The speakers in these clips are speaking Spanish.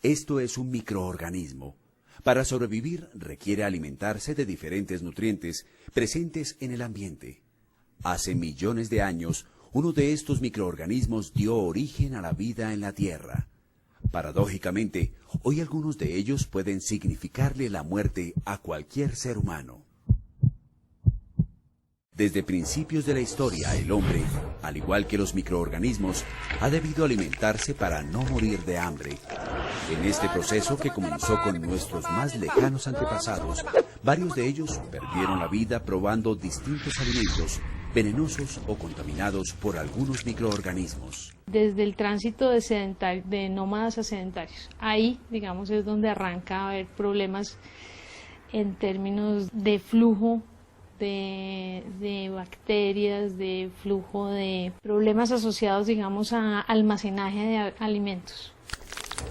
Esto es un microorganismo. Para sobrevivir requiere alimentarse de diferentes nutrientes presentes en el ambiente. Hace millones de años, uno de estos microorganismos dio origen a la vida en la Tierra. Paradójicamente, hoy algunos de ellos pueden significarle la muerte a cualquier ser humano. Desde principios de la historia, el hombre, al igual que los microorganismos, ha debido alimentarse para no morir de hambre. En este proceso que comenzó con nuestros más lejanos antepasados, varios de ellos perdieron la vida probando distintos alimentos, venenosos o contaminados por algunos microorganismos. Desde el tránsito de nómadas a sedentarios, ahí, digamos, es donde arranca a haber problemas en términos de flujo de bacterias, de flujo de problemas asociados, digamos, a almacenaje de alimentos.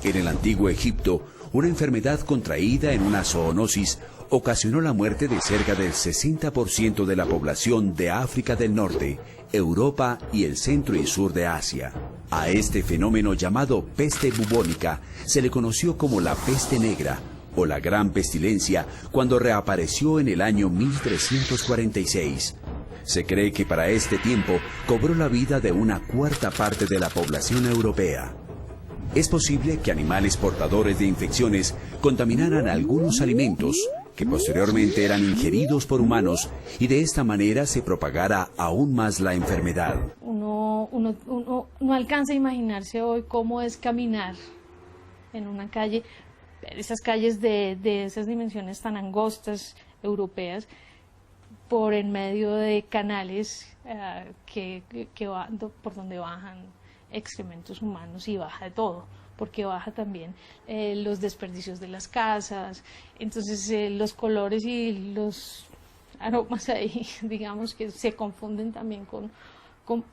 En el antiguo Egipto, una enfermedad contraída en una zoonosis ocasionó la muerte de cerca del 60% de la población de África del Norte, Europa y el centro y sur de Asia. A este fenómeno llamado peste bubónica se le conoció como la peste negra o la gran pestilencia cuando reapareció en el año 1346. Se cree que para este tiempo cobró la vida de una cuarta parte de la población europea. Es posible que animales portadores de infecciones contaminaran algunos alimentos que posteriormente eran ingeridos por humanos y de esta manera se propagara aún más la enfermedad. Uno no alcanza a imaginarse hoy cómo es caminar en una calle, esas calles de esas dimensiones tan angostas europeas, por en medio de canales por donde bajan excrementos humanos y baja de todo, porque baja también los desperdicios de las casas. Entonces los colores y los aromas ahí, digamos que se confunden también con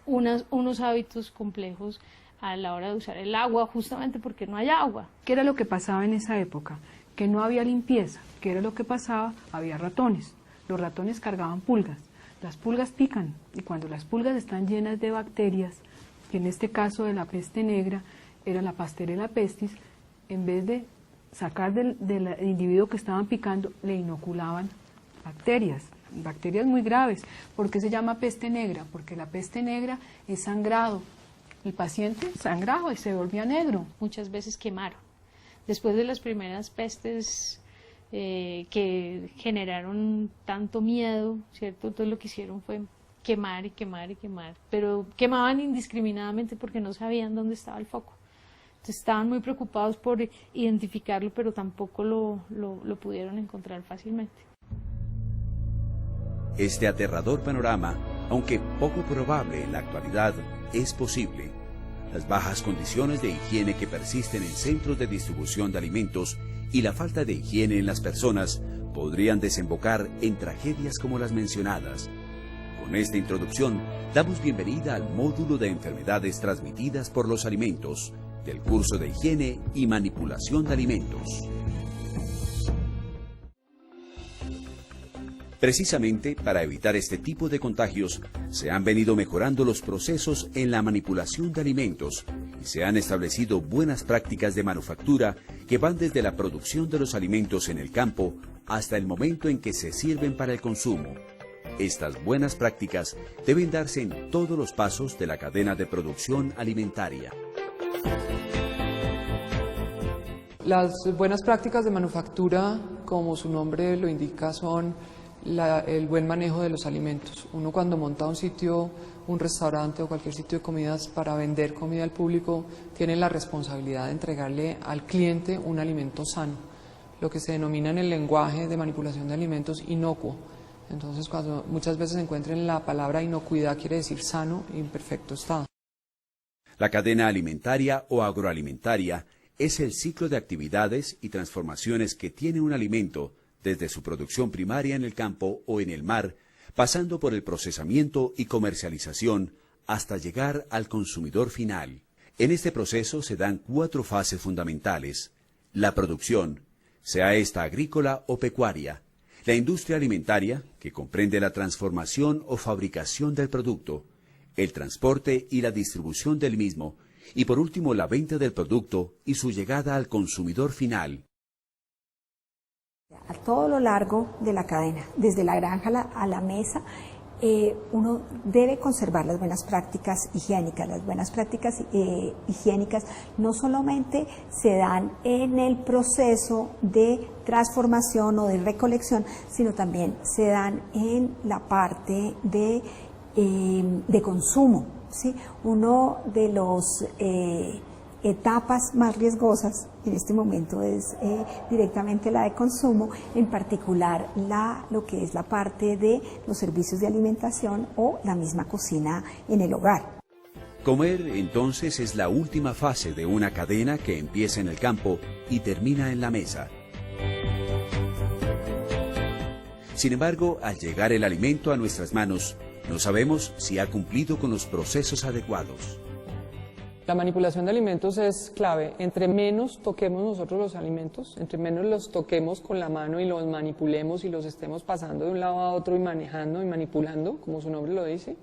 unos hábitos complejos a la hora de usar el agua, justamente porque no hay agua. ¿Qué era lo que pasaba en esa época? Que no había limpieza. ¿Qué era lo que pasaba? Había ratones. Los ratones cargaban pulgas. Las pulgas pican, y cuando las pulgas están llenas de bacterias, que en este caso de la peste negra era la Pasteurella pestis, en vez de sacar del individuo que estaban picando, le inoculaban bacterias muy graves. ¿Por qué se llama peste negra? Porque la peste negra es sangrado. El paciente sangraba y se volvía negro. Muchas veces quemaron. Después de las primeras pestes que generaron tanto miedo, ¿cierto? Entonces lo que hicieron fue quemar y quemar y quemar. Pero quemaban indiscriminadamente porque no sabían dónde estaba el foco. Entonces estaban muy preocupados por identificarlo, pero tampoco lo pudieron encontrar fácilmente. Este aterrador panorama, aunque poco probable en la actualidad, es posible. Las bajas condiciones de higiene que persisten en centros de distribución de alimentos y la falta de higiene en las personas podrían desembocar en tragedias como las mencionadas. Con esta introducción, damos bienvenida al módulo de enfermedades transmitidas por los alimentos, del curso de higiene y manipulación de alimentos. Precisamente para evitar este tipo de contagios, se han venido mejorando los procesos en la manipulación de alimentos y se han establecido buenas prácticas de manufactura que van desde la producción de los alimentos en el campo hasta el momento en que se sirven para el consumo. Estas buenas prácticas deben darse en todos los pasos de la cadena de producción alimentaria. Las buenas prácticas de manufactura, como su nombre lo indica, son el buen manejo de los alimentos. Uno cuando monta un sitio, un restaurante o cualquier sitio de comidas para vender comida al público, tiene la responsabilidad de entregarle al cliente un alimento sano, lo que se denomina en el lenguaje de manipulación de alimentos inocuo. Entonces, cuando muchas veces encuentren la palabra inocuidad, quiere decir sano y en perfecto estado. La cadena alimentaria o agroalimentaria es el ciclo de actividades y transformaciones que tiene un alimento desde su producción primaria en el campo o en el mar, pasando por el procesamiento y comercialización hasta llegar al consumidor final. En este proceso se dan 4 fases fundamentales: la producción, sea esta agrícola o pecuaria; la industria alimentaria, que comprende la transformación o fabricación del producto; el transporte y la distribución del mismo; Y por último, la venta del producto y su llegada al consumidor final. A todo lo largo de la cadena, desde la granja a la mesa, uno debe conservar las buenas prácticas higiénicas. Las buenas prácticas higiénicas no solamente se dan en el proceso de transformación o de recolección, sino también se dan en la parte de consumo, ¿sí? Uno de los etapas más riesgosas en este momento es directamente la de consumo, en particular lo que es la parte de los servicios de alimentación o la misma cocina en el hogar. Comer, entonces, es la última fase de una cadena que empieza en el campo y termina en la mesa. Sin embargo, al llegar el alimento a nuestras manos, no sabemos si ha cumplido con los procesos adecuados. La manipulación de alimentos es clave. Entre menos toquemos nosotros los alimentos, entre menos los toquemos con la mano y los manipulemos y los estemos pasando de un lado a otro y manejando y manipulando, como su nombre lo dice,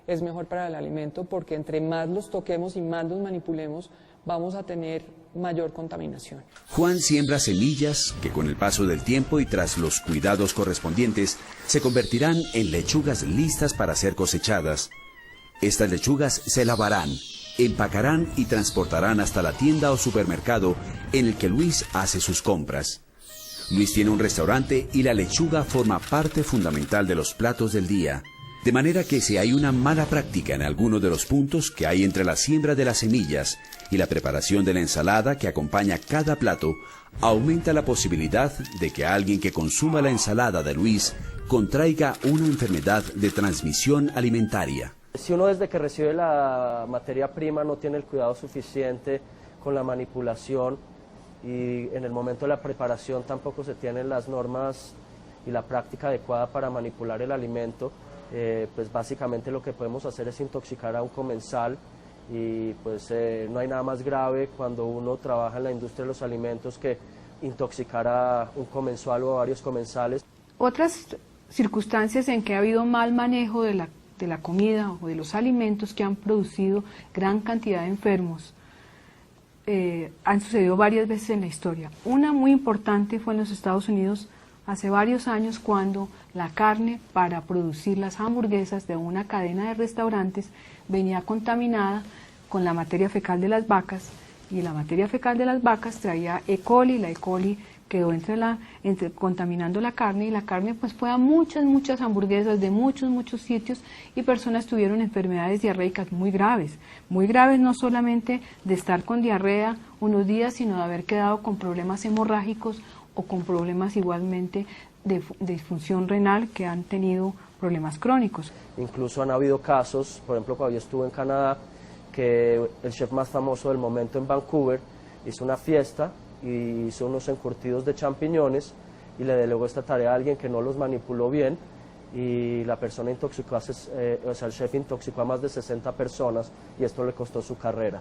es mejor para el alimento, porque entre más los toquemos y más los manipulemos, vamos a tener mayor contaminación. Juan siembra semillas que con el paso del tiempo y tras los cuidados correspondientes se convertirán en lechugas listas para ser cosechadas. Estas lechugas se lavarán, empacarán y transportarán hasta la tienda o supermercado en el que Luis hace sus compras. Luis tiene un restaurante y la lechuga forma parte fundamental de los platos del día. De manera que si hay una mala práctica en alguno de los puntos que hay entre la siembra de las semillas y la preparación de la ensalada que acompaña cada plato, aumenta la posibilidad de que alguien que consuma la ensalada de Luis contraiga una enfermedad de transmisión alimentaria. Si uno desde que recibe la materia prima no tiene el cuidado suficiente con la manipulación y en el momento de la preparación tampoco se tienen las normas y la práctica adecuada para manipular el alimento, pues básicamente lo que podemos hacer es intoxicar a un comensal y pues no hay nada más grave cuando uno trabaja en la industria de los alimentos que intoxicar a un comensal o a varios comensales. Otras circunstancias en que ha habido mal manejo de la comida o de los alimentos que han producido gran cantidad de enfermos han sucedido varias veces en la historia. Una muy importante fue en los Estados Unidos hace varios años, cuando la carne para producir las hamburguesas de una cadena de restaurantes venía contaminada con la materia fecal de las vacas, y la materia fecal de las vacas traía E. coli, la E. coli quedó contaminando la carne, y la carne pues fue a muchas hamburguesas de muchos sitios, y personas tuvieron enfermedades diarreicas muy graves no solamente de estar con diarrea unos días, sino de haber quedado con problemas hemorrágicos o con problemas igualmente de disfunción renal, que han tenido problemas crónicos. Incluso han habido casos, por ejemplo cuando yo estuve en Canadá, que el chef más famoso del momento en Vancouver hizo una fiesta y hizo unos encurtidos de champiñones y le delegó esta tarea a alguien que no los manipuló bien, y la persona intoxicó, el chef intoxicó a más de 60 personas y esto le costó su carrera.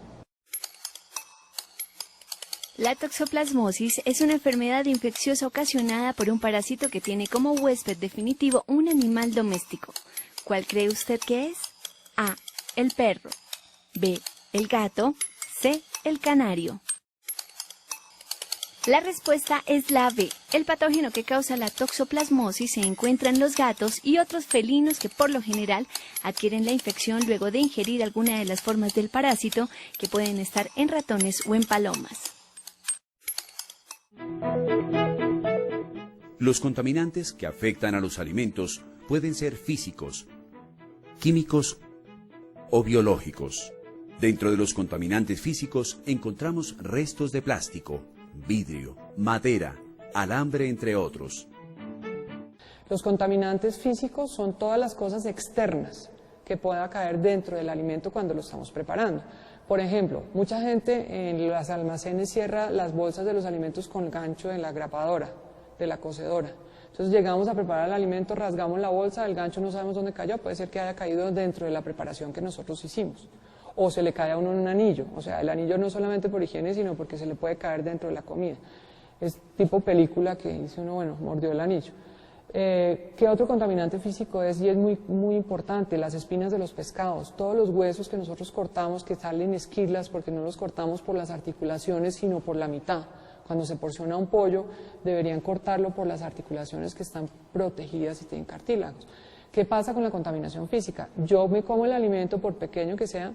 La toxoplasmosis es una enfermedad infecciosa ocasionada por un parásito que tiene como huésped definitivo un animal doméstico. ¿Cuál cree usted que es? A. El perro. B. El gato. C. El canario. La respuesta es la B. El patógeno que causa la toxoplasmosis se encuentra en los gatos y otros felinos que por lo general adquieren la infección luego de ingerir alguna de las formas del parásito, que pueden estar en ratones o en palomas. Los contaminantes que afectan a los alimentos pueden ser físicos, químicos o biológicos. Dentro de los contaminantes físicos encontramos restos de plástico, vidrio, madera, alambre, entre otros. Los contaminantes físicos son todas las cosas externas que pueda caer dentro del alimento cuando lo estamos preparando. Por ejemplo, mucha gente en los almacenes cierra las bolsas de los alimentos con gancho de la grapadora, de la cocedora. Entonces llegamos a preparar el alimento, rasgamos la bolsa, el gancho no sabemos dónde cayó, puede ser que haya caído dentro de la preparación que nosotros hicimos. O se le cae a uno un anillo, o sea, el anillo no solamente por higiene, sino porque se le puede caer dentro de la comida. Es tipo película que dice uno, bueno, mordió el anillo. ¿Qué otro contaminante físico es? Y es muy importante, las espinas de los pescados, todos los huesos que nosotros cortamos que salen esquirlas porque no los cortamos por las articulaciones sino por la mitad. Cuando se porciona un pollo deberían cortarlo por las articulaciones que están protegidas y tienen cartílagos. ¿Qué pasa con la contaminación física? Yo me como el alimento, por pequeño que sea,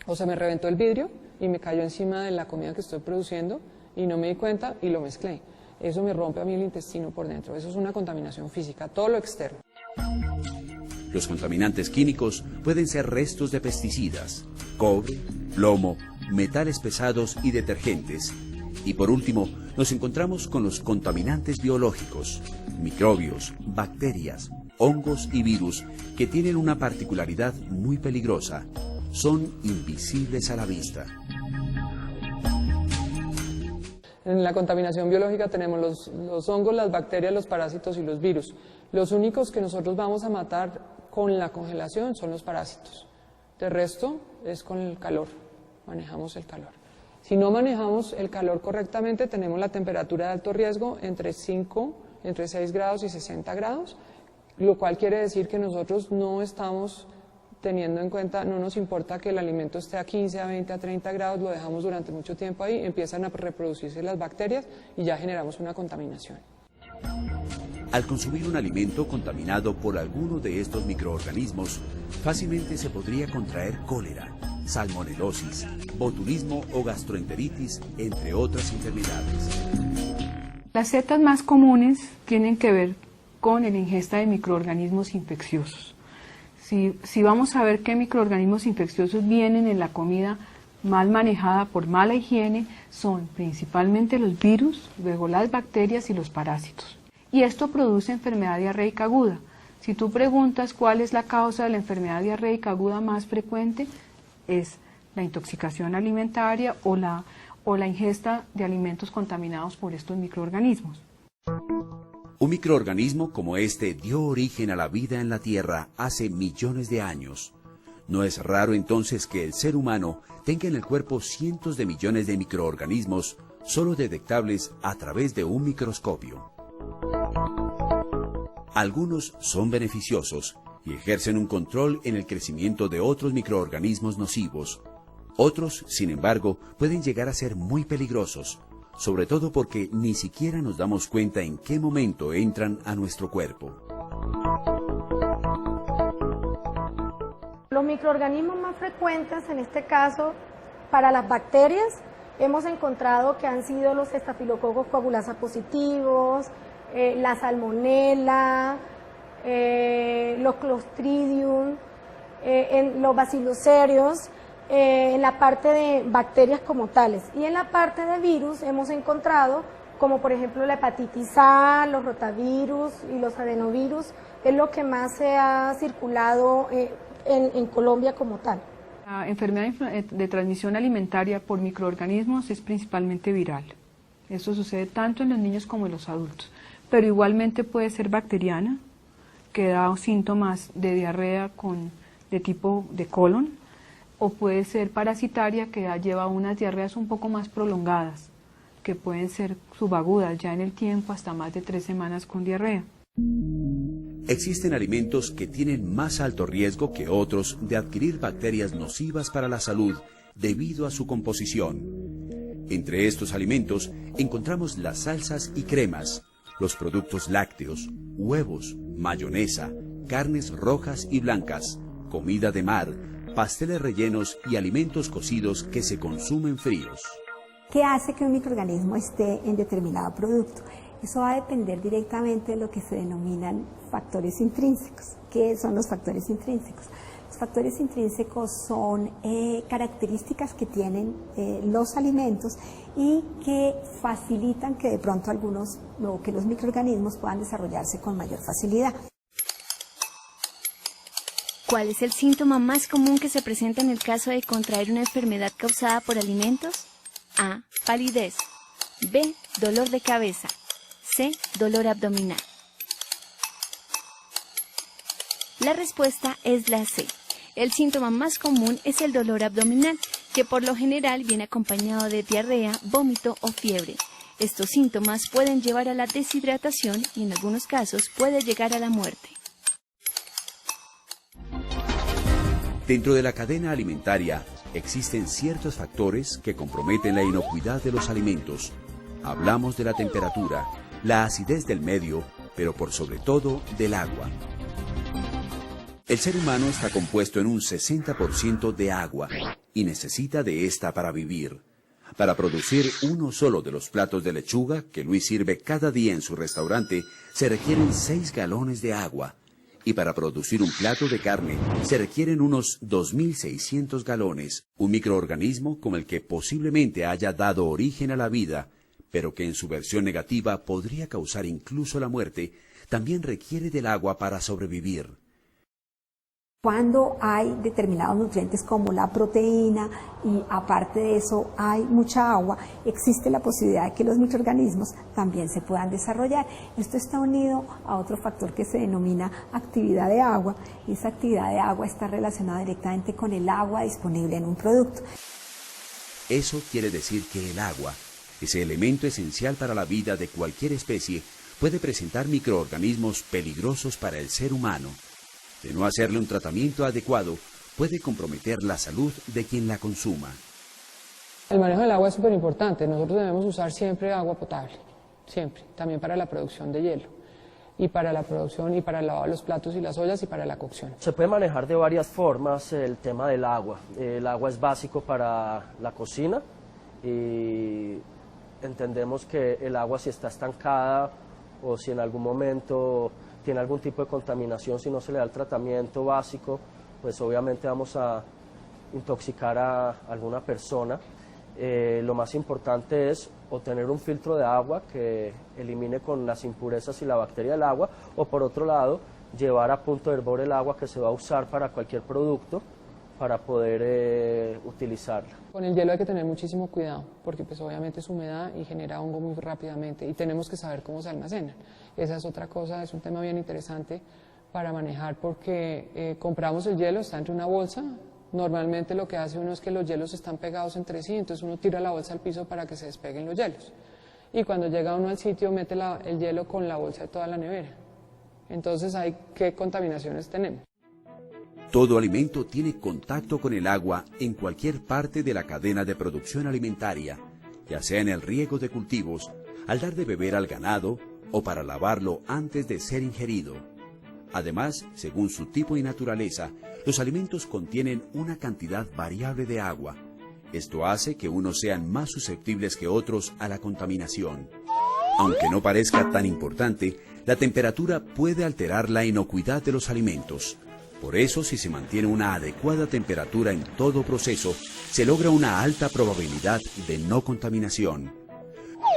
o se me reventó el vidrio y me cayó encima de la comida que estoy produciendo y no me di cuenta y lo mezclé. Eso me rompe a mí el intestino por dentro. Eso es una contaminación física, todo lo externo. Los contaminantes químicos pueden ser restos de pesticidas, cobre, plomo, metales pesados y detergentes. Y por último, nos encontramos con los contaminantes biológicos, microbios, bacterias, hongos y virus que tienen una particularidad muy peligrosa. Son invisibles a la vista. En la contaminación biológica tenemos los hongos, las bacterias, los parásitos y los virus. Los únicos que nosotros vamos a matar con la congelación son los parásitos. De resto es con el calor, manejamos el calor. Si no manejamos el calor correctamente, tenemos la temperatura de alto riesgo entre 6 grados y 60 grados, lo cual quiere decir que nosotros no estamos teniendo en cuenta, no nos importa que el alimento esté a 15, a 20, a 30 grados, lo dejamos durante mucho tiempo ahí, empiezan a reproducirse las bacterias y ya generamos una contaminación. Al consumir un alimento contaminado por alguno de estos microorganismos, fácilmente se podría contraer cólera, salmonelosis, botulismo o gastroenteritis, entre otras enfermedades. Las setas más comunes tienen que ver con la ingesta de microorganismos infecciosos. Si vamos a ver qué microorganismos infecciosos vienen en la comida mal manejada por mala higiene, son principalmente los virus, luego las bacterias y los parásitos. Y esto produce enfermedad diarreica aguda. Si tú preguntas cuál es la causa de la enfermedad diarreica aguda más frecuente, es la intoxicación alimentaria o la ingesta de alimentos contaminados por estos microorganismos. Un microorganismo como este dio origen a la vida en la Tierra hace millones de años. No es raro entonces que el ser humano tenga en el cuerpo cientos de millones de microorganismos solo detectables a través de un microscopio. Algunos son beneficiosos y ejercen un control en el crecimiento de otros microorganismos nocivos. Otros, sin embargo, pueden llegar a ser muy peligrosos, sobre todo porque ni siquiera nos damos cuenta en qué momento entran a nuestro cuerpo. Los microorganismos más frecuentes, en este caso, para las bacterias, hemos encontrado que han sido los estafilococos coagulasa positivos, la salmonela, los clostridium, los bacilocerios, en la parte de bacterias como tales. Y en la parte de virus hemos encontrado, como por ejemplo la hepatitis A, los rotavirus y los adenovirus, es lo que más se ha circulado en Colombia como tal. La enfermedad de transmisión alimentaria por microorganismos es principalmente viral. Eso sucede tanto en los niños como en los adultos, pero igualmente puede ser bacteriana, que da síntomas de diarrea de tipo de colon, o puede ser parasitaria, que lleva unas diarreas un poco más prolongadas, que pueden ser subagudas ya en el tiempo, hasta más de 3 semanas con diarrea. Existen alimentos que tienen más alto riesgo que otros de adquirir bacterias nocivas para la salud debido a su composición. Entre estos alimentos encontramos las salsas y cremas, los productos lácteos, huevos, mayonesa, carnes rojas y blancas, comida de mar, pasteles rellenos y alimentos cocidos que se consumen fríos. ¿Qué hace que un microorganismo esté en determinado producto? Eso va a depender directamente de lo que se denominan factores intrínsecos. ¿Qué son los factores intrínsecos? Los factores intrínsecos son características que tienen los alimentos y que facilitan que de pronto que los microorganismos puedan desarrollarse con mayor facilidad. ¿Cuál es el síntoma más común que se presenta en el caso de contraer una enfermedad causada por alimentos? A. Palidez. B. Dolor de cabeza. C. Dolor abdominal. La respuesta es la C. El síntoma más común es el dolor abdominal, que por lo general viene acompañado de diarrea, vómito o fiebre. Estos síntomas pueden llevar a la deshidratación y en algunos casos puede llegar a la muerte. Dentro de la cadena alimentaria existen ciertos factores que comprometen la inocuidad de los alimentos. Hablamos de la temperatura, la acidez del medio, pero por sobre todo del agua. El ser humano está compuesto en un 60% de agua y necesita de esta para vivir. Para producir uno solo de los platos de lechuga que Luis sirve cada día en su restaurante, se requieren 6 galones de agua. Y para producir un plato de carne, se requieren unos 2.600 galones. Un microorganismo como el que posiblemente haya dado origen a la vida, pero que en su versión negativa podría causar incluso la muerte, también requiere del agua para sobrevivir. Cuando hay determinados nutrientes como la proteína y aparte de eso hay mucha agua, existe la posibilidad de que los microorganismos también se puedan desarrollar. Esto está unido a otro factor que se denomina actividad de agua, y esa actividad de agua está relacionada directamente con el agua disponible en un producto. Eso quiere decir que el agua, ese elemento esencial para la vida de cualquier especie, puede presentar microorganismos peligrosos para el ser humano. De no hacerle un tratamiento adecuado, puede comprometer la salud de quien la consuma. El manejo del agua es súper importante. Nosotros debemos usar siempre agua potable, siempre. También para la producción de hielo, y para la producción y para el lavado de los platos y las ollas y para la cocción. Se puede manejar de varias formas el tema del agua. El agua es básico para la cocina y entendemos que el agua, si está estancada o si en algún momento tiene algún tipo de contaminación, si no se le da el tratamiento básico, pues obviamente vamos a intoxicar a alguna persona. Lo más importante es o tener un filtro de agua que elimine con las impurezas y la bacteria del agua, o por otro lado, llevar a punto de hervor el agua que se va a usar para cualquier producto para poder utilizarla. Con el hielo hay que tener muchísimo cuidado, porque pues obviamente es humedad y genera hongo muy rápidamente, y tenemos que saber cómo se almacenan. Esa es otra cosa, es un tema bien interesante para manejar, porque compramos el hielo, está entre una bolsa. Normalmente lo que hace uno es que los hielos están pegados entre sí, entonces uno tira la bolsa al piso para que se despeguen los hielos. Y cuando llega uno al sitio mete el hielo con la bolsa de toda la nevera. Entonces, ¿qué contaminaciones tenemos? Todo alimento tiene contacto con el agua en cualquier parte de la cadena de producción alimentaria, ya sea en el riego de cultivos, al dar de beber al ganado o para lavarlo antes de ser ingerido. Además, según su tipo y naturaleza, los alimentos contienen una cantidad variable de agua. Esto hace que unos sean más susceptibles que otros a la contaminación. Aunque no parezca tan importante, la temperatura puede alterar la inocuidad de los alimentos. Por eso, si se mantiene una adecuada temperatura en todo proceso, se logra una alta probabilidad de no contaminación.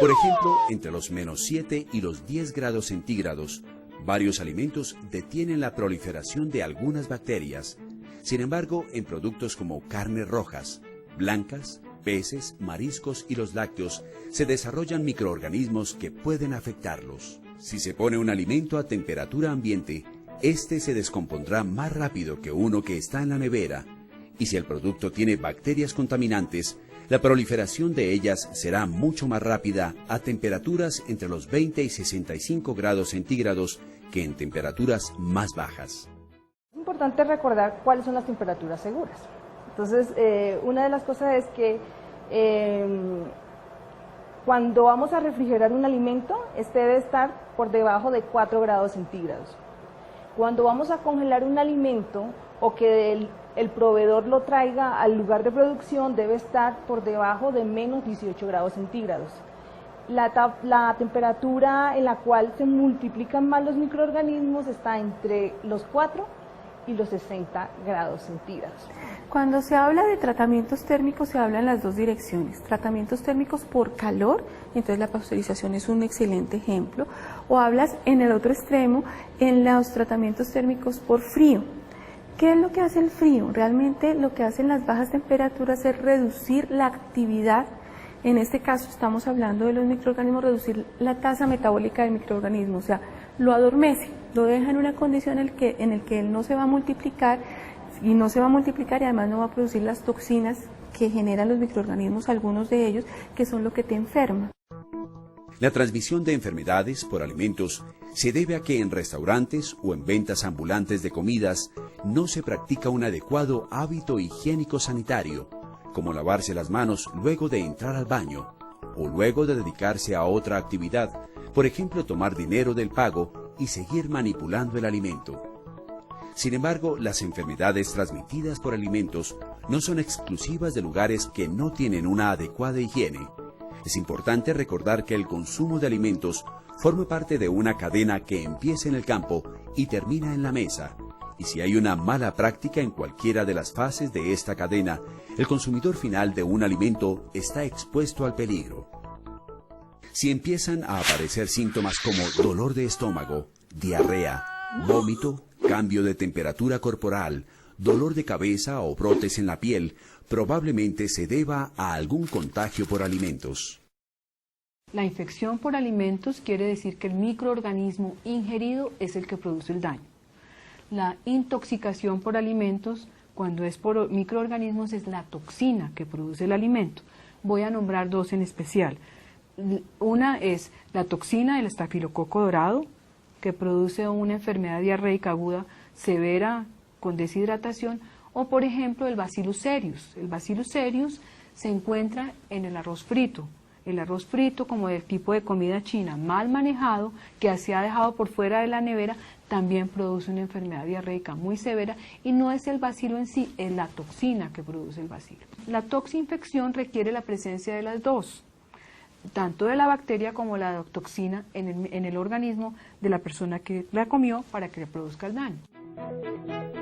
Por ejemplo, entre los -7 y los 10 grados centígrados, varios alimentos detienen la proliferación de algunas bacterias. Sin embargo, en productos como carnes rojas, blancas, peces, mariscos y los lácteos, se desarrollan microorganismos que pueden afectarlos. Si se pone un alimento a temperatura ambiente, este se descompondrá más rápido que uno que está en la nevera, y si el producto tiene bacterias contaminantes, la proliferación de ellas será mucho más rápida a temperaturas entre los 20 y 65 grados centígrados que en temperaturas más bajas. Es importante recordar cuáles son las temperaturas seguras. Entonces, una de las cosas es que cuando vamos a refrigerar un alimento, este debe estar por debajo de 4 grados centígrados. Cuando vamos a congelar un alimento o que el proveedor lo traiga al lugar de producción, debe estar por debajo de -18 grados centígrados. La temperatura en la cual se multiplican más los microorganismos está entre los 4 y los 60 grados centígrados. Cuando se habla de tratamientos térmicos se habla en las dos direcciones, tratamientos térmicos por calor, entonces la pasteurización es un excelente ejemplo, o hablas en el otro extremo en los tratamientos térmicos por frío. ¿Qué es lo que hace el frío? Realmente lo que hacen las bajas temperaturas es reducir la actividad, en este caso estamos hablando de los microorganismos, reducir la tasa metabólica del microorganismo, o sea, lo adormece, lo deja en una condición en el que él no se va a multiplicar, y además no va a producir las toxinas que generan los microorganismos, algunos de ellos, que son lo que te enferman. La transmisión de enfermedades por alimentos se debe a que en restaurantes o en ventas ambulantes de comidas no se practica un adecuado hábito higiénico sanitario, como lavarse las manos luego de entrar al baño o luego de dedicarse a otra actividad, por ejemplo tomar dinero del pago y seguir manipulando el alimento. Sin embargo, las enfermedades transmitidas por alimentos no son exclusivas de lugares que no tienen una adecuada higiene. Es importante recordar que el consumo de alimentos forma parte de una cadena que empieza en el campo y termina en la mesa. Y si hay una mala práctica en cualquiera de las fases de esta cadena, el consumidor final de un alimento está expuesto al peligro. Si empiezan a aparecer síntomas como dolor de estómago, diarrea, vómito, cambio de temperatura corporal, dolor de cabeza o brotes en la piel, probablemente se deba a algún contagio por alimentos. La infección por alimentos quiere decir que el microorganismo ingerido es el que produce el daño. La intoxicación por alimentos, cuando es por microorganismos, es la toxina que produce el alimento. Voy a nombrar dos en especial. Una es la toxina del estafilococo dorado, que produce una enfermedad diarreica aguda severa con deshidratación, o por ejemplo el Bacillus cereus. El Bacillus cereus se encuentra en el arroz frito. El arroz frito, como del tipo de comida china mal manejado, que se ha dejado por fuera de la nevera, también produce una enfermedad diarreica muy severa, y no es el bacilo en sí, es la toxina que produce el bacilo. La toxinfección requiere la presencia de las dos, tanto de la bacteria como la toxina en el organismo de la persona que la comió para que le produzca el daño.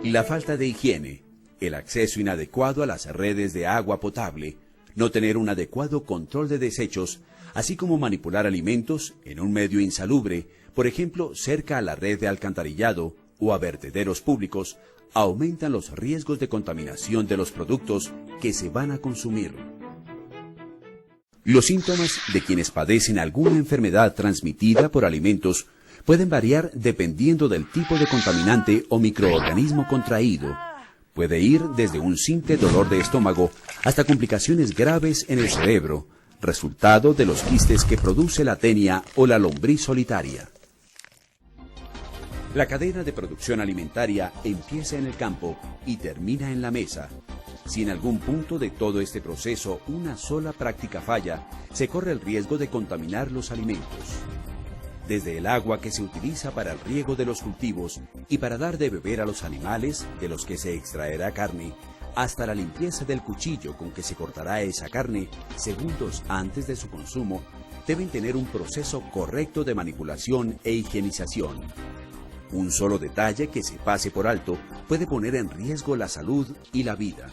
La falta de higiene, el acceso inadecuado a las redes de agua potable, no tener un adecuado control de desechos, así como manipular alimentos en un medio insalubre, por ejemplo cerca a la red de alcantarillado o a vertederos públicos, aumentan los riesgos de contaminación de los productos que se van a consumir. Los síntomas de quienes padecen alguna enfermedad transmitida por alimentos pueden variar dependiendo del tipo de contaminante o microorganismo contraído. Puede ir desde un simple dolor de estómago hasta complicaciones graves en el cerebro, resultado de los quistes que produce la tenia o la lombriz solitaria. La cadena de producción alimentaria empieza en el campo y termina en la mesa. Si en algún punto de todo este proceso una sola práctica falla, se corre el riesgo de contaminar los alimentos. Desde el agua que se utiliza para el riego de los cultivos y para dar de beber a los animales de los que se extraerá carne, hasta la limpieza del cuchillo con que se cortará esa carne segundos antes de su consumo, deben tener un proceso correcto de manipulación e higienización. Un solo detalle que se pase por alto puede poner en riesgo la salud y la vida.